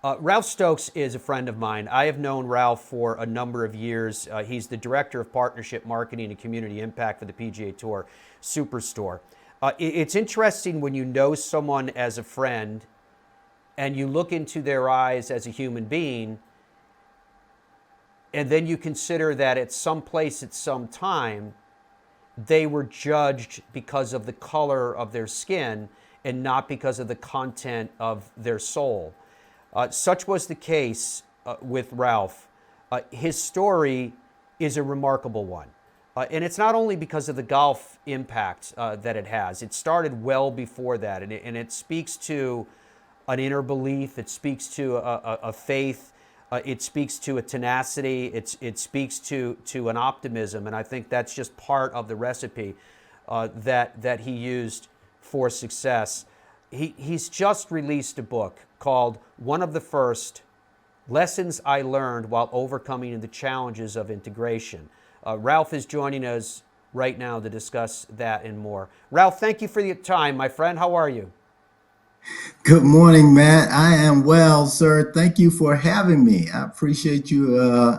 Ralph Stokes is a friend of mine. I have known Ralph for a number of years. He's the Director of Partnership Marketing and Community Impact for the PGA Tour Superstore. It's interesting when you know someone as a friend and you look into their eyes as a human being, and then you consider that at some place at some time, they were judged because of the color of their skin and not because of the content of their soul. Such was the case with Ralph. His story is a remarkable one. And it's not only because of the golf impact that it has. It started well before that, and it speaks to an inner belief. It speaks to a faith. It speaks to a tenacity. It speaks to an optimism, and I think that's just part of the recipe that he used for success. He's just released a book called One of the First Lessons I Learned While Overcoming the Challenges of Integration. Ralph is joining us right now to discuss that and more. Ralph, thank you for your time, my friend. How are you? Good morning, Matt. I am well, sir. Thank you for having me. I appreciate you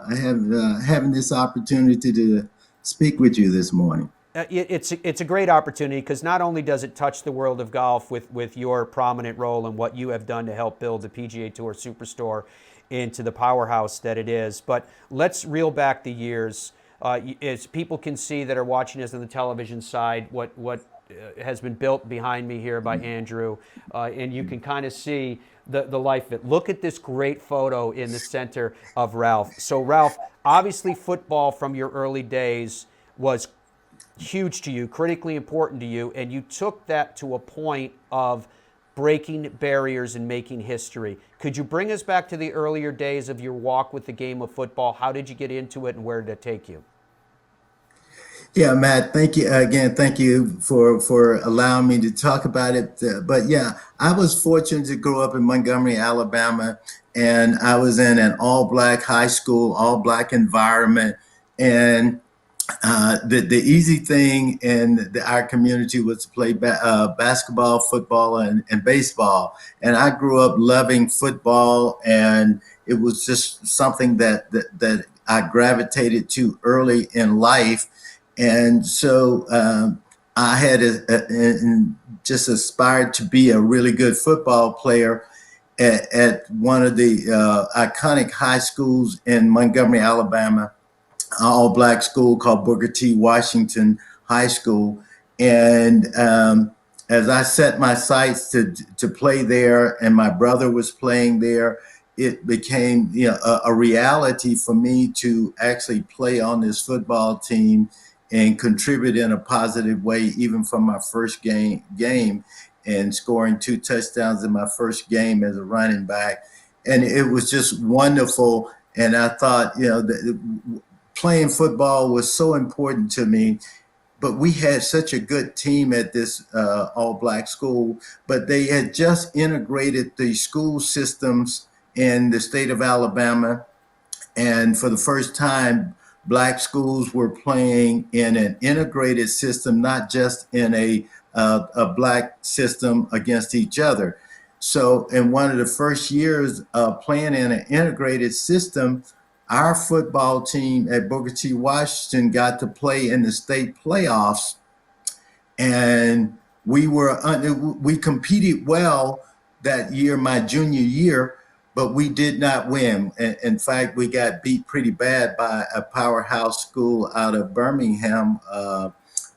having this opportunity to speak with you this morning. It's a great opportunity because not only does it touch the world of golf with your prominent role and what you have done to help build the PGA Tour Superstore into the powerhouse that it is, but let's reel back the years. As people can see that are watching us on the television side, what has been built behind me here by Andrew, and you can kind of see the life of it. Look at this great photo in the center of Ralph. So Ralph, obviously football from your early days was huge to you, critically important to you, and you took that to a point of breaking barriers and making history. Could you bring us back to the earlier days of your walk with the game of football? How did you get into it and where did it take you? Yeah, Matt, thank you again. Thank you for allowing me to talk about it. But yeah, I was fortunate to grow up in Montgomery, Alabama, and I was in an all-black high school, all-black environment, and the easy thing in our community was to play basketball, football, and baseball. And I grew up loving football, and it was just something that I gravitated to early in life. And so I had just aspired to be a really good football player at one of the iconic high schools in Montgomery, Alabama, all black school called Booker T. Washington High School. And as I set my sights to play there, and my brother was playing there, it became a reality for me to actually play on this football team and contribute in a positive way, even from my first game and scoring 2 touchdowns in my first game as a running back. And it was just wonderful. And I thought, playing football was so important to me. But we had such a good team at this all-black school, but they had just integrated the school systems in the state of Alabama. And for the first time, black schools were playing in an integrated system, not just in a black system against each other. So in one of the first years playing in an integrated system, our football team at Booker T. Washington got to play in the state playoffs, and we competed well that year, my junior year, but we did not win. In fact, we got beat pretty bad by a powerhouse school out of Birmingham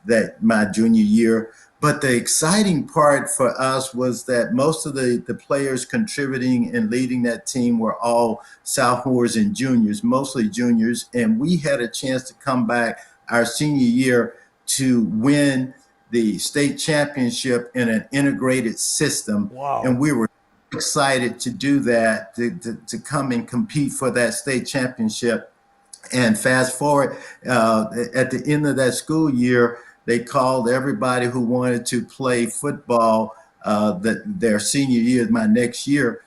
that my junior year. But the exciting part for us was that most of the players contributing and leading that team were all sophomores and juniors, mostly juniors. And we had a chance to come back our senior year to win the state championship in an integrated system. Wow. And we were excited to do that, to come and compete for that state championship. And fast forward, at the end of that school year, they called everybody who wanted to play football their senior year, my next year.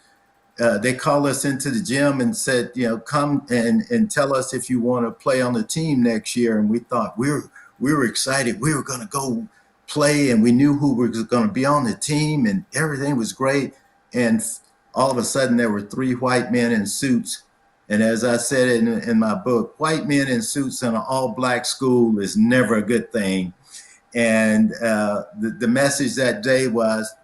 They called us into the gym and said, come and tell us if you want to play on the team next year. And we thought we were excited. We were going to go play, and we knew who was going to be on the team, and everything was great. And all of a sudden there were three white men in suits. And as I said in my book, white men in suits in an all black school is never a good thing. And the message that day was,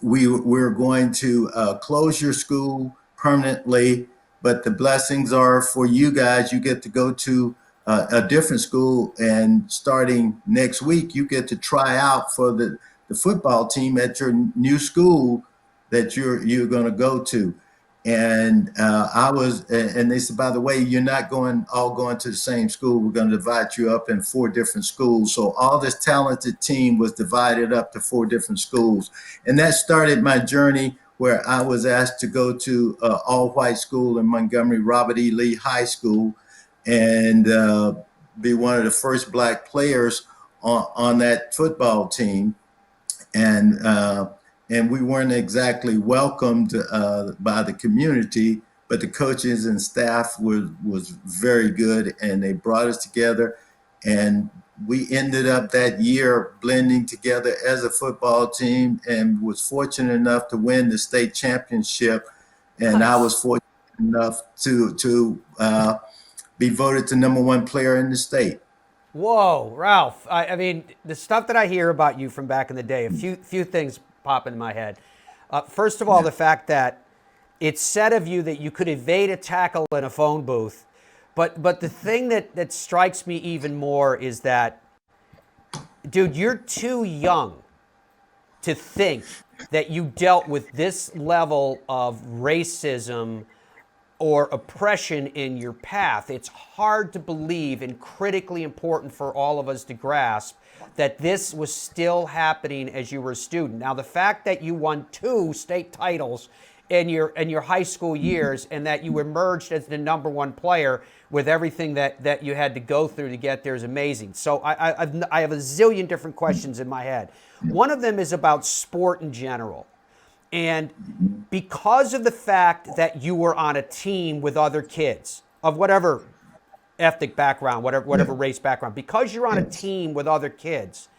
we're going to close your school permanently, but the blessings are for you guys. You get to go to a different school, and starting next week, you get to try out for the football team at your new school that you're going to go to. And and they said, by the way, you're not all going to the same school. We're going to divide you up in four different schools. So all this talented team was divided up to four different schools. And that started my journey, where I was asked to go to all white school in Montgomery, Robert E. Lee High School, and be one of the first black players on that football team. And we weren't exactly welcomed by the community, but the coaches and staff was very good, and they brought us together, and we ended up that year blending together as a football team, and was fortunate enough to win the state championship. And I was fortunate enough to be voted the #1 player in the state. Whoa, Ralph. I mean, the stuff that I hear about you from back in the day, a few things pop into my head. First of all, the fact that it's said of you that you could evade a tackle in a phone booth. But the thing that strikes me even more is that, dude, you're too young to think that you dealt with this level of racism or oppression in your path. It's hard to believe, and critically important for all of us to grasp, that this was still happening as you were a student. Now, the fact that you won 2 state titles in your high school years, and that you emerged as the #1 player with everything that you had to go through to get there is amazing. So I have a zillion different questions in my head. One of them is about sport in general. And because of the fact that you were on a team with other kids of whatever ethnic background, whatever race background, because you're on a team with other kids,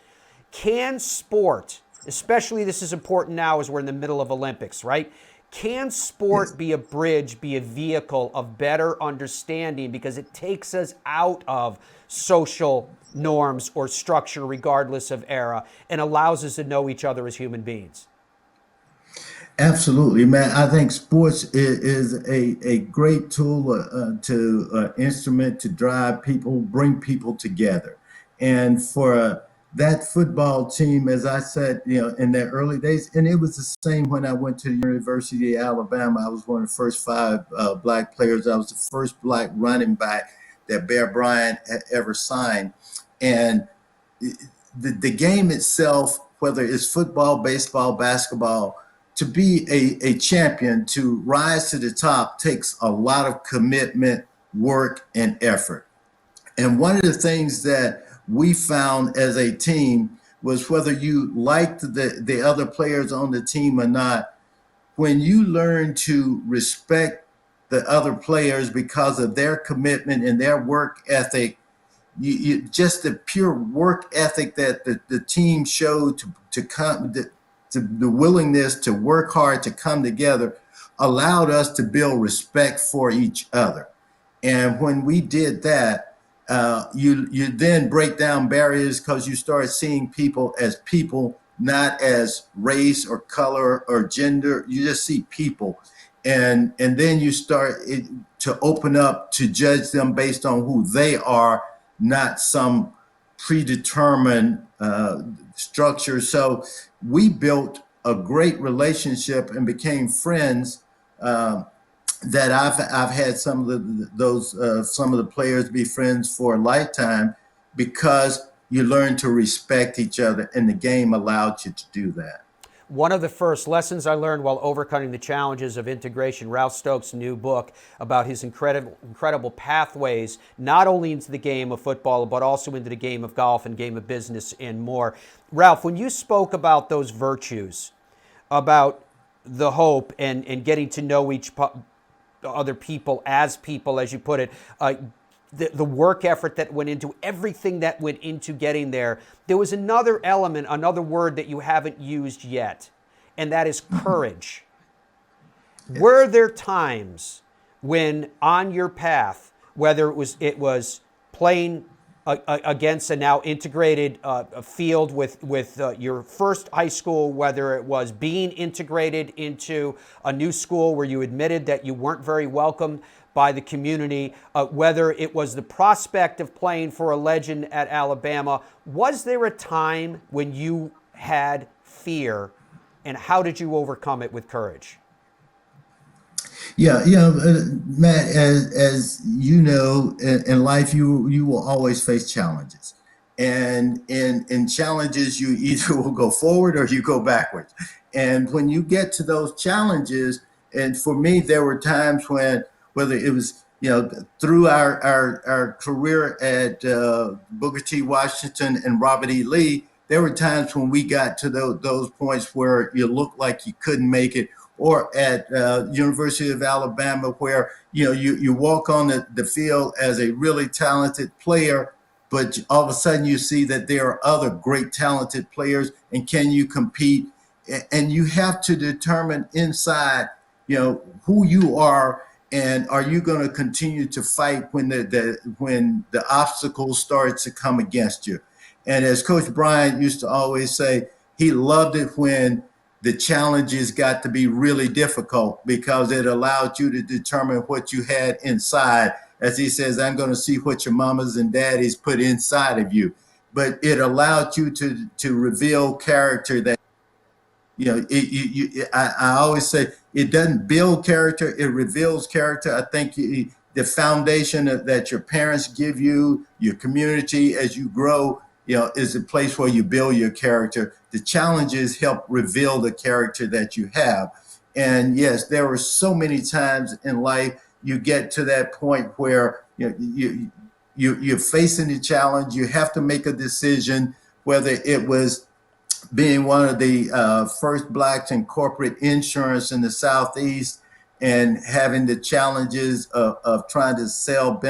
can sport, especially this is important now as we're in the middle of Olympics, right? Can sport be a bridge, be a vehicle of better understanding, because it takes us out of social norms or structure regardless of era, and allows us to know each other as human beings? Absolutely, man. I think sports is a great tool to instrument to drive people, bring people together. And for that football team, as I said, in their early days, and it was the same when I went to the University of Alabama. I was one of the first 5 black players. I was the first black running back that Bear Bryant had ever signed. And the game itself, whether it's football, baseball, basketball, to be a champion, to rise to the top, takes a lot of commitment, work, and effort. And one of the things that we found as a team was, whether you liked the other players on the team or not, when you learn to respect the other players because of their commitment and their work ethic, you just the pure work ethic that the team showed to come, the willingness to work hard to come together, allowed us to build respect for each other. And when we did that, you then break down barriers, because you start seeing people as people, not as race or color or gender. You just see people, and then you start to open up to judge them based on who they are, not some predetermined structure. So we built a great relationship and became friends. That I've had some of the players be friends for a lifetime, because you learn to respect each other, and the game allowed you to do that. One of the first lessons I learned while overcoming the challenges of integration, Ralph Stokes' new book about his incredible pathways, not only into the game of football, but also into the game of golf and game of business and more. Ralph, when you spoke about those virtues, about the hope and getting to know other people, as you put it, the work effort that went into everything that went into getting there, there was another element, another word that you haven't used yet, and that is courage. Were there times when on your path, whether it was playing against a now integrated field with your first high school, whether it was being integrated into a new school where you admitted that you weren't very welcome by the community, whether it was the prospect of playing for a legend at Alabama, was there a time when you had fear, and how did you overcome it with courage? Yeah, Matt, as you know, in life, you will always face challenges, and in challenges, you either will go forward or you go backwards. And when you get to those challenges, and for me, there were times when, whether it was through our career at Booker T. Washington and Robert E. Lee, there were times when we got to those points where you looked like you couldn't make it, or at University of Alabama, where you walk on the field as a really talented player, but all of a sudden you see that there are other great talented players, and can you compete? And you have to determine inside, who you are, and are you going to continue to fight when the obstacles start to come against you? And as Coach Bryant used to always say, he loved it when the challenges got to be really difficult, because it allowed you to determine what you had inside. As he says, I'm going to see what your mamas and daddies put inside of you. But it allowed you to reveal character that, I always say, it doesn't build character, it reveals character. I think the foundation that your parents give you, your community as you grow, is a place where you build your character. The challenges help reveal the character that you have. And yes, there were so many times in life you get to that point where you're facing the challenge. You have to make a decision, whether it was being one of the first blacks in corporate insurance in the Southeast, and having the challenges of trying to sell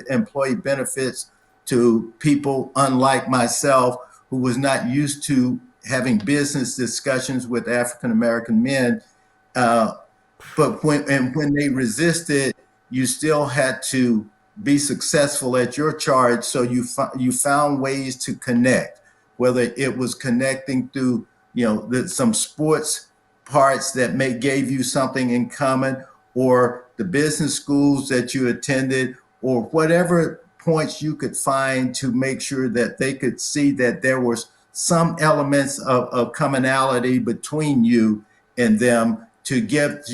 employee benefits to people unlike myself, who was not used to having business discussions with African American men. Uh, but when they resisted, you still had to be successful at your charge. So you found ways to connect, whether it was connecting through some sports parts that gave you something in common, or the business schools that you attended, or whatever points you could find to make sure that they could see that there was some elements of commonality between you and them, to get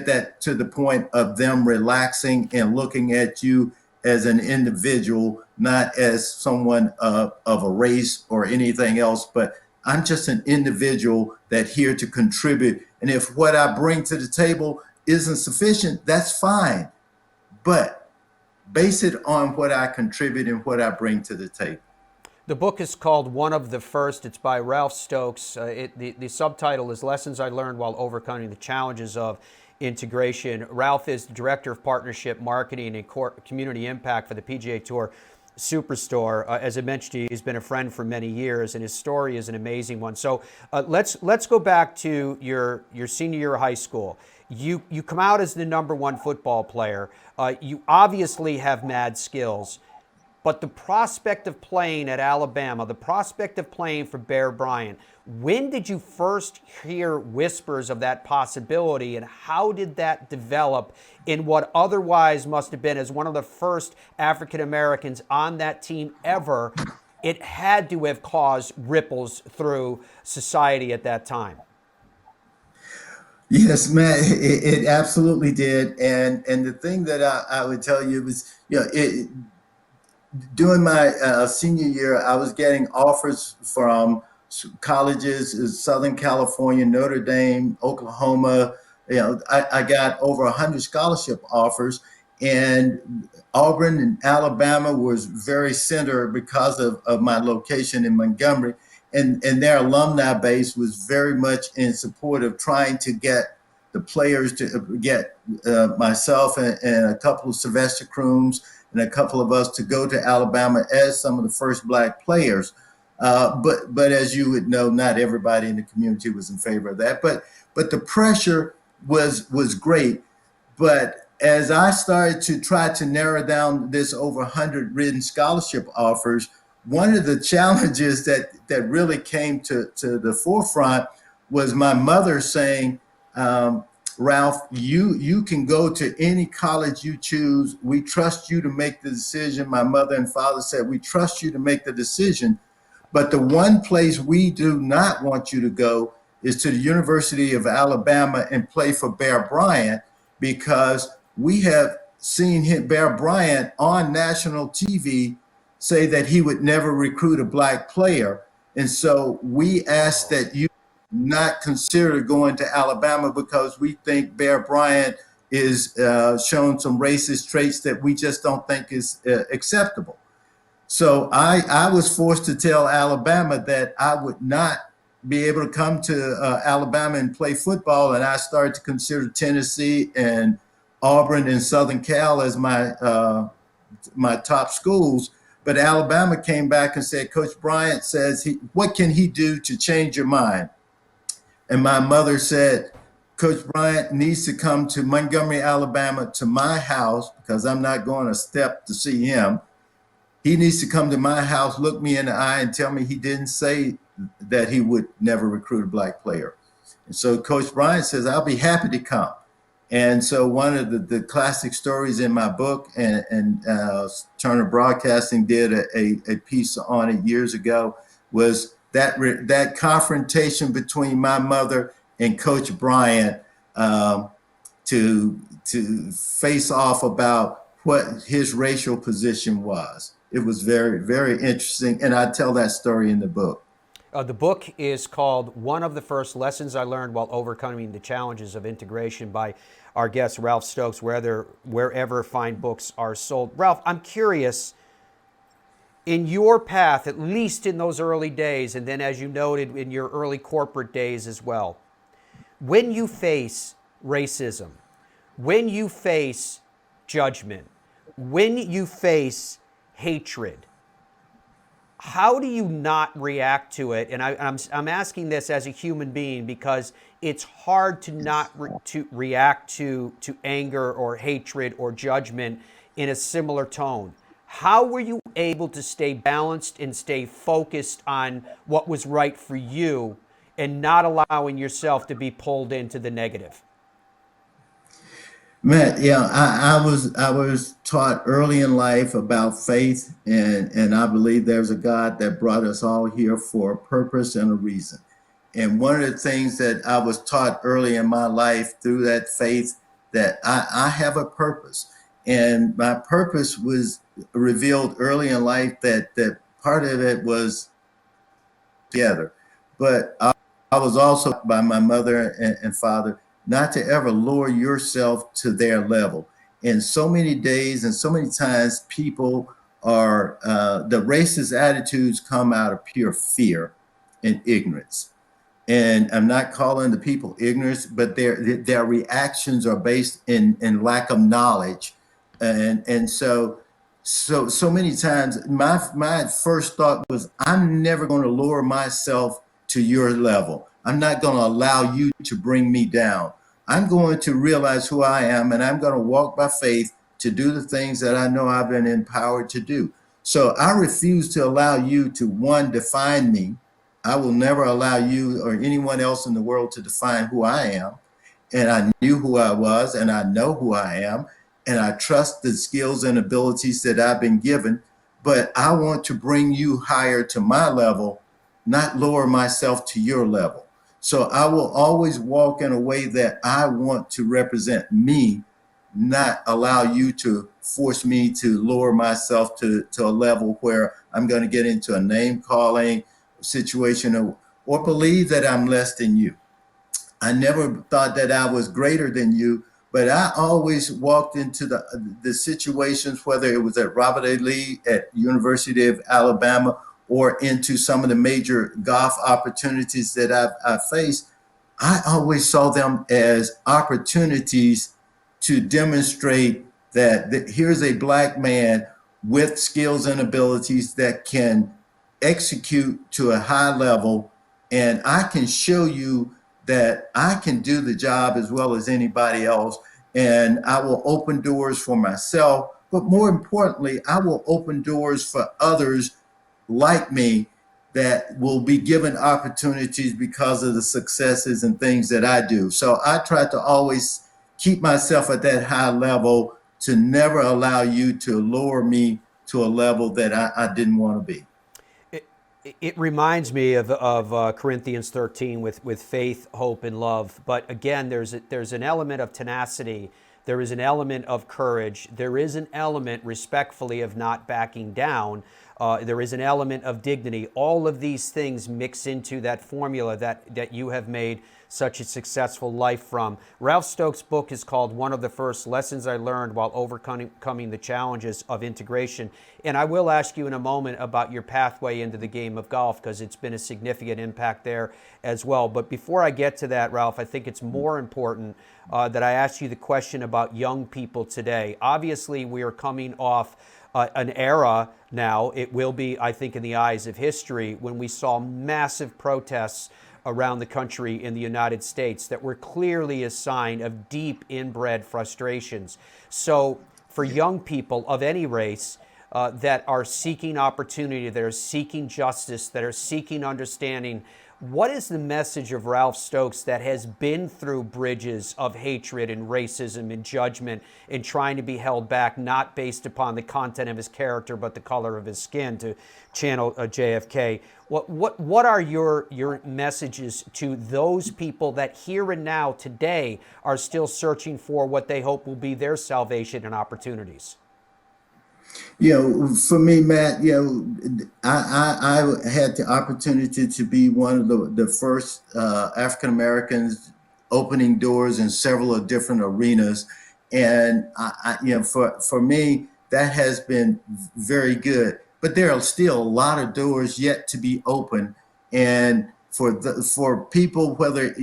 that to the point of them relaxing and looking at you as an individual, not as someone of a race or anything else, but I'm just an individual that here to contribute. And if what I bring to the table isn't sufficient, that's fine. But base it on what I contribute and what I bring to the table. The book is called One of the First. It's by Ralph Stokes. The subtitle is Lessons I Learned While Overcoming the Challenges of Integration. Ralph is the Director of Partnership, Marketing, and Community Impact for the PGA Tour Superstore. As I mentioned to you, he's been a friend for many years, and his story is an amazing one. So let's go back to your senior year of high school. You come out as the #1 football player. You obviously have mad skills. But the prospect of playing at Alabama, the prospect of playing for Bear Bryant, when did you first hear whispers of that possibility, and how did that develop in what otherwise must have been, as one of the first African Americans on that team ever, it had to have caused ripples through society at that time? Yes, man, it absolutely did. And the thing that I would tell you was, during my senior year, I was getting offers from colleges in Southern California, Notre Dame, Oklahoma. I got over 100 scholarship offers, and Auburn and Alabama was very center because of my location in Montgomery. And their alumni base was very much in support of trying to get the players to get myself and a couple of Sylvester Crooms and a couple of us to go to Alabama as some of the first black players. But as you would know, not everybody in the community was in favor of that. But the pressure was great. But as I started to try to narrow down this over 100 written scholarship offers, one of the challenges that really came to the forefront was my mother saying, Ralph, you can go to any college you choose. We trust you to make the decision. My mother and father said, we trust you to make the decision. But the one place we do not want you to go is to the University of Alabama and play for Bear Bryant, because we have seen Bear Bryant on national TV say that he would never recruit a black player. And so we ask that you not consider going to Alabama, because we think Bear Bryant is showing some racist traits that we just don't think is acceptable. So I was forced to tell Alabama that I would not be able to come to Alabama and play football. And I started to consider Tennessee and Auburn and Southern Cal as my top schools. But Alabama came back and said, Coach Bryant says, what can he do to change your mind? And my mother said, Coach Bryant needs to come to Montgomery, Alabama, to my house, because I'm not going a step to see him. He needs to come to my house, look me in the eye, and tell me he didn't say that he would never recruit a black player. And so Coach Bryant says, I'll be happy to come. And so one of the classic stories in my book, and Turner Broadcasting did a piece on it years ago, was that confrontation between my mother and Coach Bryant to face off about what his racial position was. It was very, very interesting, and I tell that story in the book. The book is called One of the First Lessons I Learned While Overcoming the Challenges of Integration, by our guest, Ralph Stokes, wherever fine books are sold. Ralph, I'm curious, in your path, at least in those early days, and then as you noted in your early corporate days as well, when you face racism, when you face judgment, when you face hatred, how do you not react to it? And I'm asking this as a human being, because it's hard to not react to anger or hatred or judgment in a similar tone. How were you able to stay balanced and stay focused on what was right for you and not allowing yourself to be pulled into the negative? Matt, yeah, I was taught early in life about faith, and I believe there's a God that brought us all here for a purpose and a reason. And one of the things that I was taught early in my life through that faith, that I have a purpose. And my purpose was revealed early in life, that part of it was together. But I was also taught by my mother and father not to ever lower yourself to their level. And so many days and so many times people are, the racist attitudes come out of pure fear and ignorance. And I'm not calling the people ignorant, but their reactions are based in lack of knowledge. And so many times my first thought was, I'm never going to lower myself to your level. I'm not going to allow you to bring me down. I'm going to realize who I am, and I'm going to walk by faith to do the things that I know I've been empowered to do. So I refuse to allow you to, one, define me. I will never allow you or anyone else in the world to define who I am. And I knew who I was, and I know who I am, and I trust the skills and abilities that I've been given. But I want to bring you higher to my level, not lower myself to your level. So I will always walk in a way that I want to represent me, not allow you to force me to lower myself to a level where I'm going to get into a name calling situation, or believe that I'm less than you. I never thought that I was greater than you, but I always walked into the situations, whether it was at Robert A. Lee at University of Alabama, or into some of the major golf opportunities that I've faced. I always saw them as opportunities to demonstrate that here's a black man with skills and abilities that can execute to a high level, and I can show you that I can do the job as well as anybody else. And I will open doors for myself, but more importantly, I will open doors for others like me that will be given opportunities because of the successes and things that I do. So I try to always keep myself at that high level to never allow you to lower me to a level that I didn't want to be. It, it reminds me of Corinthians 13 with faith, hope, and love. But again, there's an element of tenacity. There is an element of courage. There is an element, respectfully, of not backing down. There is an element of dignity. All of these things mix into that formula that you have made such a successful life from. Ralph Stokes' book is called One of the First Lessons I Learned While Overcoming the Challenges of Integration. And I will ask you in a moment about your pathway into the game of golf, because it's been a significant impact there as well. But before I get to that, Ralph, I think it's more important that I ask you the question about young people today. Obviously, we are coming off an era now, it will be, I think, in the eyes of history, when we saw massive protests around the country in the United States that were clearly a sign of deep inbred frustrations. So for young people of any race that are seeking opportunity, that are seeking justice, that are seeking understanding, what is the message of Ralph Stokes that has been through bridges of hatred and racism and judgment and trying to be held back, not based upon the content of his character, but the color of his skin, to channel JFK? What are your messages to those people that here and now today are still searching for what they hope will be their salvation and opportunities? For me, Matt, I had the opportunity to be one of the first African Americans opening doors in several of different arenas. And for me, that has been very good. But there are still a lot of doors yet to be opened. And for people, whether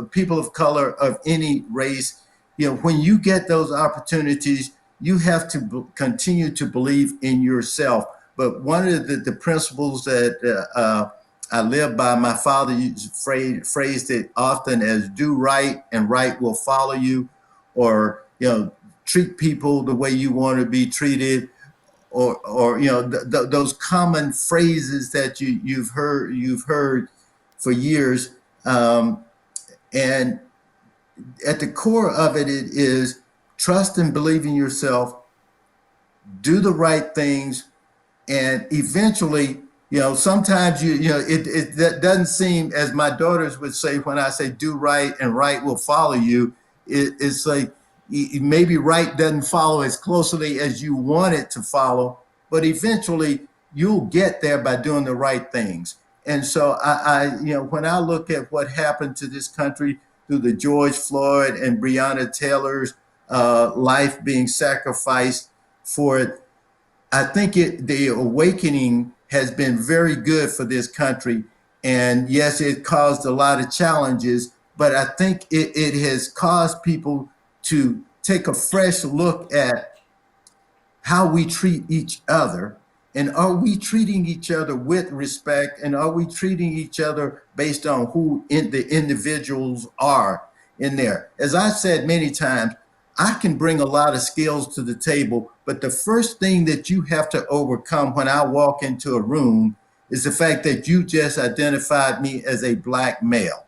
people of color of any race, when you get those opportunities, you have to continue to believe in yourself. But one of the principles that I live by, my father phrased it often as do right and right will follow you, or, treat people the way you want to be treated, or those common phrases that you've heard for years. And at the core of it is trust and believe in yourself, do the right things, and eventually, sometimes it doesn't seem, as my daughters would say when I say do right and right will follow you. It's like maybe right doesn't follow as closely as you want it to follow, but eventually you'll get there by doing the right things. And so when I look at what happened to this country through the George Floyd and Breonna Taylor's life being sacrificed for it, I think the awakening has been very good for this country. And yes, it caused a lot of challenges, but I think it has caused people to take a fresh look at how we treat each other. And are we treating each other with respect? And are we treating each other based on who the individuals are in there? As I said many times, I can bring a lot of skills to the table, but the first thing that you have to overcome when I walk into a room is the fact that you just identified me as a black male.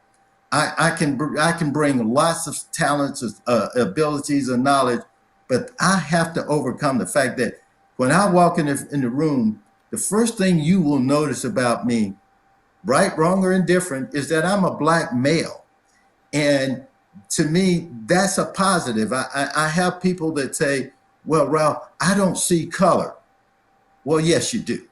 I can bring lots of talents, abilities, and knowledge, but I have to overcome the fact that when I walk in the room, the first thing you will notice about me, right, wrong, or indifferent, is that I'm a black male. And to me, that's a positive. I have people that say, well, Ralph, I don't see color. Well, yes, you do.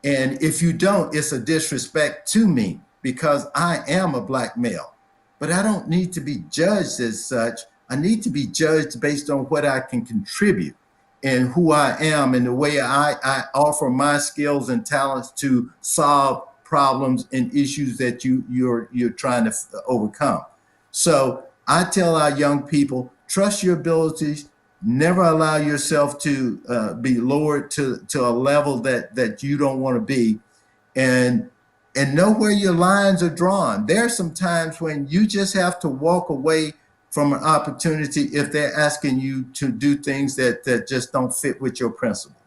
And if you don't, it's a disrespect to me because I am a black male. But I don't need to be judged as such. I need to be judged based on what I can contribute and who I am and the way I offer my skills and talents to solve problems and issues that you're trying to overcome. So I tell our young people, trust your abilities, never allow yourself to be lowered to a level that you don't want to be. And and know where your lines are drawn. There are some times when you just have to walk away from an opportunity if they're asking you to do things that just don't fit with your principles.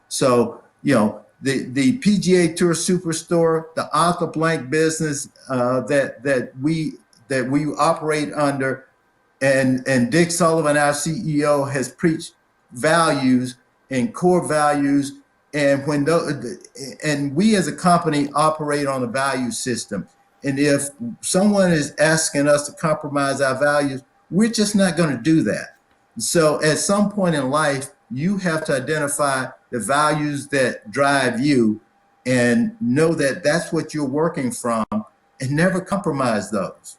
So, the PGA Tour Superstore, the Arthur Blank business that we operate under, and Dick Sullivan, our CEO, has preached values and core values. And and we as a company operate on a value system. And if someone is asking us to compromise our values, we're just not going to do that. So at some point in life, you have to identify the values that drive you and know that that's what you're working from, and never compromise those.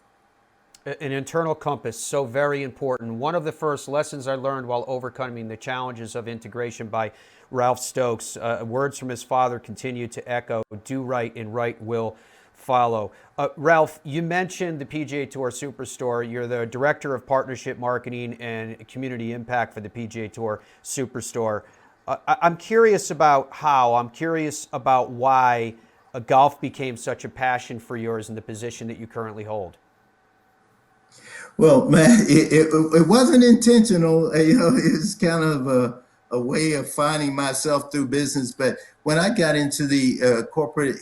An internal compass, so very important. One of the first lessons I learned while overcoming the challenges of integration by Ralph Stokes, words from his father continue to echo: do right and right will follow. Ralph, you mentioned the PGA Tour Superstore. You're the Director of Partnership Marketing and Community Impact for the PGA Tour Superstore. I'm curious about I'm curious about why golf became such a passion for yours in the position that you currently hold. Well, man, it wasn't intentional. It's kind of a way of finding myself through business. But when I got into the corporate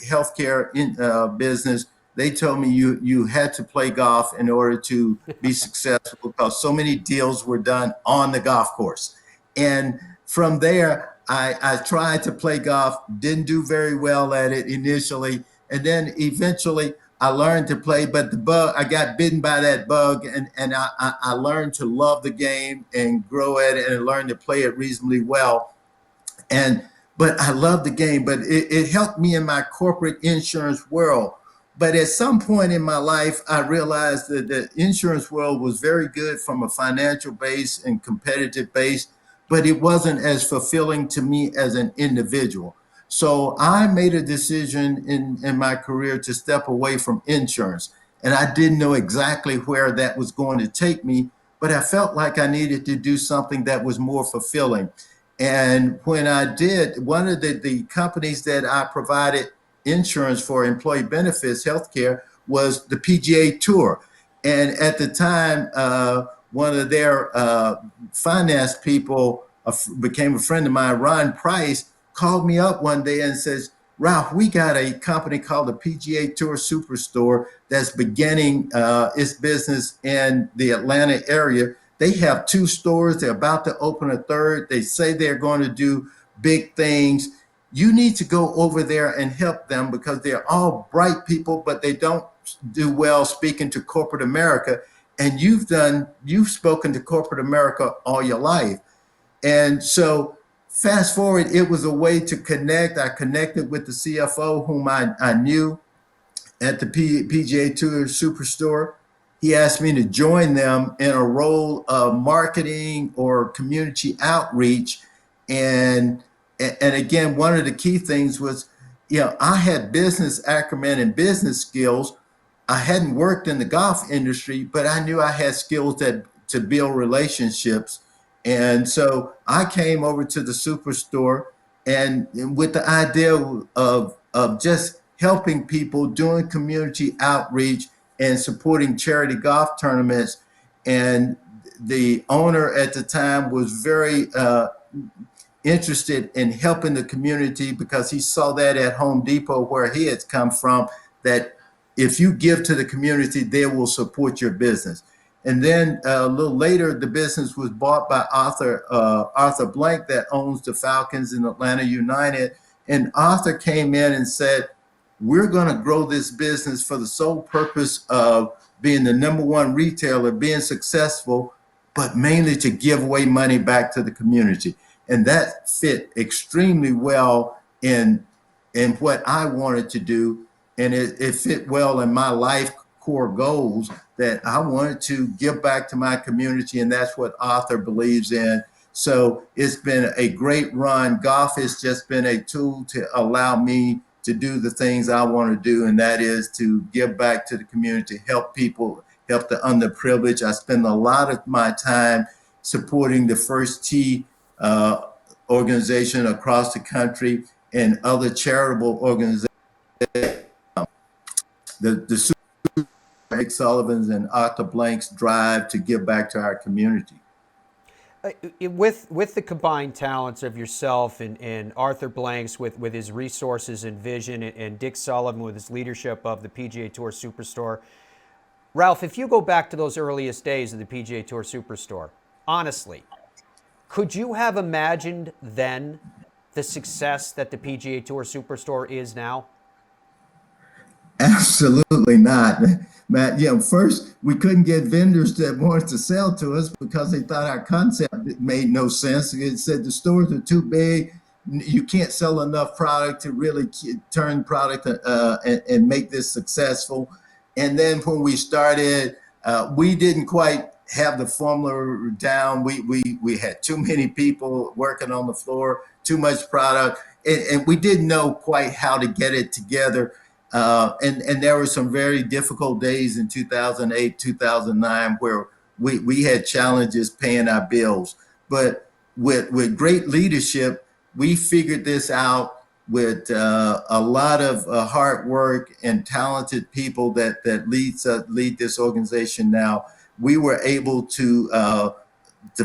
business, they told me you had to play golf in order to be successful, because so many deals were done on the golf course. And from there, I tried to play golf, didn't do very well at it initially, and then eventually I learned to play. But I got bitten by that bug, and I learned to love the game and grow at it and learn to play it reasonably well. And but I love the game, but it helped me in my corporate insurance world. But at some point in my life, I realized that the insurance world was very good from a financial base and competitive base, but it wasn't as fulfilling to me as an individual. So I made a decision in my career to step away from insurance. And I didn't know exactly where that was going to take me, but I felt like I needed to do something that was more fulfilling. And when I did, one of the companies that I provided insurance for, employee benefits, healthcare, was the PGA Tour. And at the time, one of their finance people became a friend of mine, Ron Price, called me up one day and says, "Ralph, we got a company called the PGA Tour Superstore that's beginning its business in the Atlanta area. They have 2 stores. They're about to open a third. They say they're going to do big things. You need to go over there and help them, because they're all bright people, but they don't do well speaking to corporate America. And you've spoken to corporate America all your life." And so fast forward, it was a way to connect. I connected with the CFO, whom I knew at the PGA Tour Superstore. He asked me to join them in a role of marketing or community outreach. And and again, one of the key things was, I had business acumen and business skills. I hadn't worked in the golf industry, but I knew I had skills to build relationships. And so I came over to the Superstore, and with the idea of just helping people, doing community outreach and supporting charity golf tournaments. And the owner at the time was very interested in helping the community, because he saw that at Home Depot, where he had come from, that if you give to the community, they will support your business. And then a little later, the business was bought by Arthur Blank, that owns the Falcons and Atlanta United. And Arthur came in and said, "We're going to grow this business for the sole purpose of being the #1 retailer, being successful, but mainly to give away money back to the community." And that fit extremely well in what I wanted to do. And it fit well in my life core goals, that I wanted to give back to my community. And that's what Arthur believes in. So it's been a great run. Golf has just been a tool to allow me to do the things I want to do, and that is to give back to the community, help people, help the underprivileged. I spend a lot of my time supporting the First Tee organization across the country, and other charitable organizations. the Rick Sullivan's and Arthur Blank's drive to give back to our community. With the combined talents of yourself and Arthur Blanks with his resources and vision, and Dick Sullivan with his leadership of the PGA Tour Superstore, Ralph, if you go back to those earliest days of the PGA Tour Superstore, honestly, could you have imagined then the success that the PGA Tour Superstore is now? Absolutely not, Matt. First we couldn't get vendors that wanted to sell to us because they thought our concept made no sense. It said the stores are too big. You can't sell enough product to really turn product and make this successful. And then when we started, we didn't quite have the formula down. We had too many people working on the floor, too much product, and we didn't know quite how to get it together. And there were some very difficult days in 2008, 2009, where we had challenges paying our bills. But with great leadership, we figured this out with a lot of hard work and talented people that lead this organization now. We were able to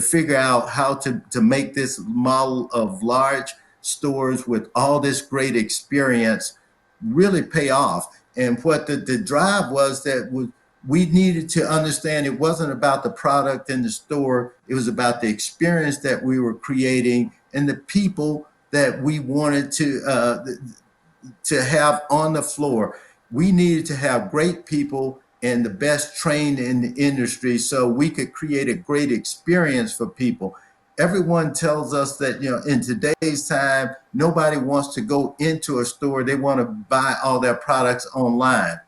figure out how to make this model of large stores with all this great experience really pay off. And what the drive was that we needed to understand it wasn't about the product in the store. It was about the experience that we were creating and the people that we wanted to have on the floor. We needed to have great people and the best trained in the industry so we could create a great experience for people. Everyone tells us that, in today's time, nobody wants to go into a store. They want to buy all their products online.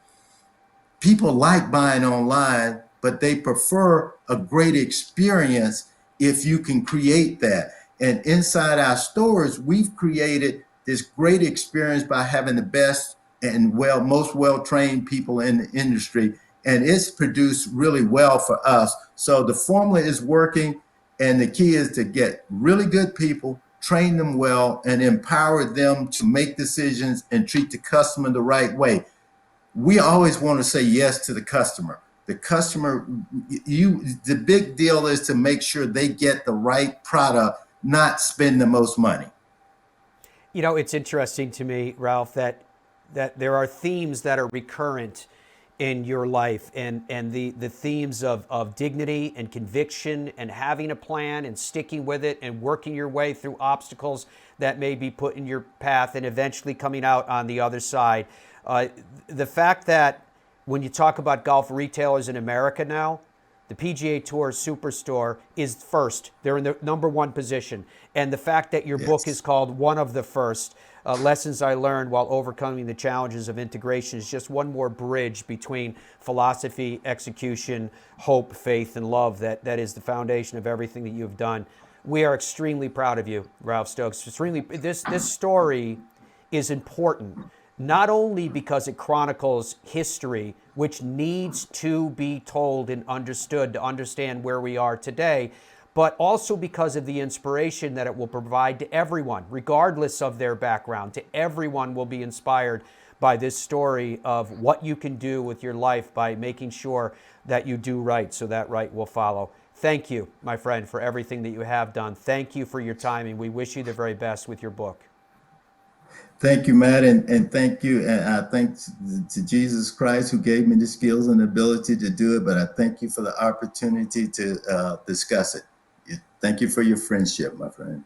People like buying online, but they prefer a great experience if you can create that. And inside our stores, we've created this great experience by having the best and most well-trained people in the industry. And it's produced really well for us. So the formula is working. And the key is to get really good people, train them well, and empower them to make decisions and treat the customer the right way. We always want to say yes to the customer. The customer, the big deal is to make sure they get the right product, not spend the most money. It's interesting to me, Ralph, that there are themes that are recurrent in your life, and the themes of dignity and conviction and having a plan and sticking with it and working your way through obstacles that may be put in your path and eventually coming out on the other side. The fact that when you talk about golf retailers in America now, the PGA Tour Superstore is first. They're in the number one position. And the fact that your book is called One of the First, Lessons I Learned While Overcoming the Challenges of Integration, is just one more bridge between philosophy, execution, hope, faith, and love that is the foundation of everything that you've done. We are extremely proud of you, Ralph Stokes. This story is important, not only because it chronicles history, which needs to be told and understood to understand where we are today, but also because of the inspiration that it will provide to everyone, regardless of their background. To everyone will be inspired by this story of what you can do with your life by making sure that you do right, so that right will follow. Thank you, my friend, for everything that you have done. Thank you for your time, and we wish you the very best with your book. Thank you, Matt, and thank you. And I thank to Jesus Christ who gave me the skills and ability to do it, but I thank you for the opportunity to discuss it. Thank you for your friendship, my friend.